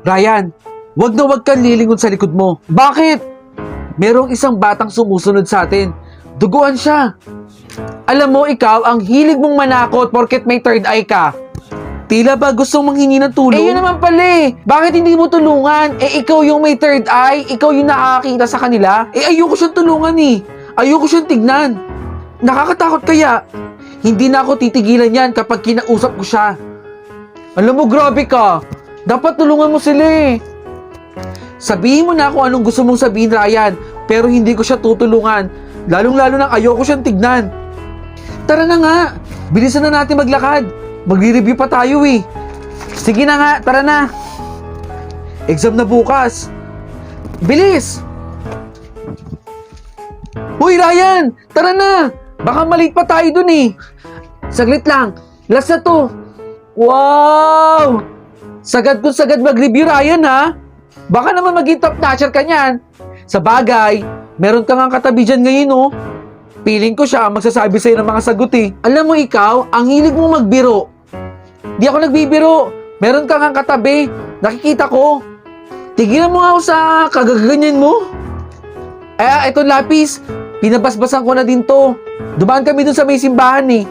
Ryan, wag na wag kang lilingon sa likod mo. Bakit? Merong isang batang sumusunod sa atin. Duguan siya. Alam mo, ikaw, ang hilig mong manakot porket may third eye ka. Tila ba gustong manghingi ng tulong? Eh, yun naman pala eh. Bakit hindi mo tulungan? Eh, ikaw yung may third eye. Ikaw yung nakakita sa kanila. Eh, ayoko siyang tulungan eh. Ayoko siyang tignan. Nakakatakot kaya. Hindi na ako titigilan yan kapag kinausap ko siya. Alam mo, grabe ka. Dapat tulungan mo sila eh. Sabihin mo na kung anong gusto mong sabihin, Ryan. Pero hindi ko siya tutulungan. Lalong-lalo nang ayoko siyang tignan. Tara na nga. Bilisan na natin maglakad. Magre-review pa tayo eh. Sige na nga, tara na. Exam na bukas. Bilis! Uy, Ryan! Tara na! Baka malate pa tayo dun eh. Saglit lang. Last na to. Wow! Sagad kung sagad mag-review, Ryan ha? Baka naman maging top notcher ka niyan. Sa bagay, meron ka nga katabi dyan ngayon oh. Feeling ko siya ang magsasabi sa'yo ng mga sagot eh. Alam mo ikaw, ang hilig mo magbiro. Di ako nagbibiro. Meron ka nga katabi. Nakikita ko. Tigilan mo nga ako sa kagaganyan mo. Ito lapis. Pinabasbasan ko na din to. Dumaan kami dun sa may simbahan eh.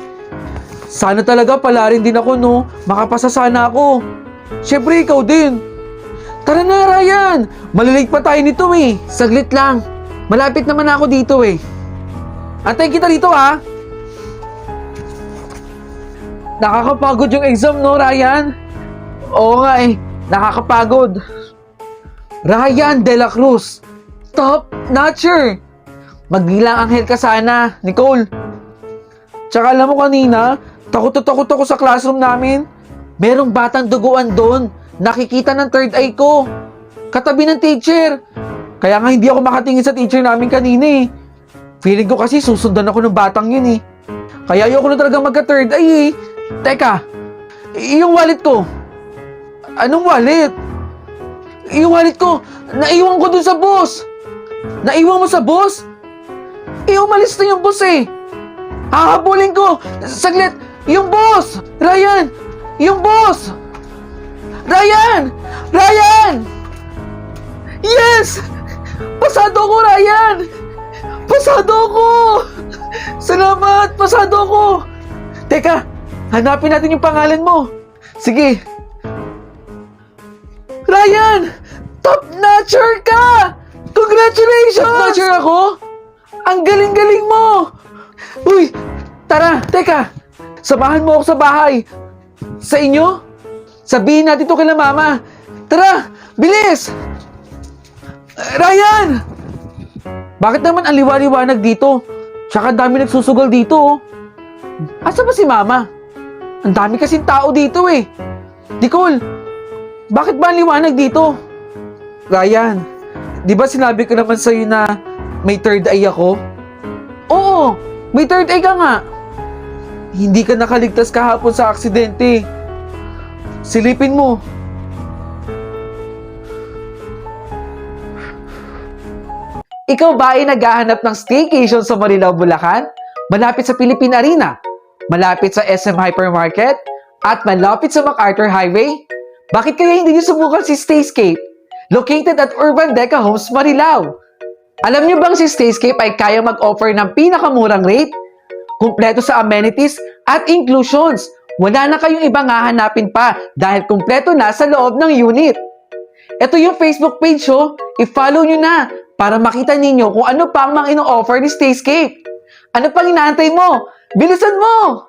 Sana talaga pala rin din ako no. Makapasa sana ako. Siyempre ikaw din. Tara na Ryan. Malilate pa tayo nito eh. Saglit lang. Malapit naman ako dito eh. Antayin kita dito ha. Nakakapagod yung exam no, Ryan? Oo nga eh, nakakapagod. Ryan De La Cruz, top notcher. Magbilang anghel ka sana, Nicole. Tsaka alam mo kanina, takot ako sa classroom namin. Merong batang duguan doon, nakikita ng third eye ko. Katabi ng teacher. Kaya nga hindi ako makatingin sa teacher namin kanina eh. Feeling ko kasi susundan ako ng batang yun eh. Kaya ayoko na talaga magka-third eye eh. Teka, yung wallet ko. Anong wallet? Yung wallet ko, naiwan ko dun sa boss. Naiwan mo sa boss? Umalis na yung boss eh. Hahabulin ko. Saglit, yung boss. Ryan, yung boss. Ryan! Ryan! Yes! Pasado ko, Ryan! Pasado ko! Salamat! Pasado ko! Teka, hanapin natin yung pangalan mo. Sige. Ryan! Top notcher ka! Congratulations! Top notcher ako? Ang galing-galing mo! Uy! Tara, teka. Samahan mo ako sa bahay. Sa inyo? Sabihin natin ito kila mama. Tara! Bilis! Ryan! Bakit naman ang liwa-liwanag dito? Tsaka dami nagsusugal dito oh. Asa ba si mama? Ang dami kasing tao dito eh. Nicole, bakit ba ang liwanag dito? Ryan, di ba sinabi ko naman sa'yo na may third eye ako? Oo, may third eye ka nga. Hindi ka nakaligtas kahapon sa aksidente. Silipin mo. Ikaw ba ay naghahanap ng staycation sa Marilao, Bulacan? Malapit sa Philippine Arena? Malapit sa SM Hypermarket? At malapit sa MacArthur Highway? Bakit kaya hindi niyo subukan si Stayscape? Located at Urban Deca Homes, Marilao. Alam niyo bang si Stayscape ay kaya mag-offer ng pinakamurang rate? Kumpleto sa amenities at inclusions. Wala na kayong ibang hahanapin pa dahil kumpleto na sa loob ng unit. Ito yung Facebook page oh. I-follow nyo na para makita ninyo kung ano pa ang mga ino-offer ni Stayscape. Ano pang inaantay mo? Bilisan mo!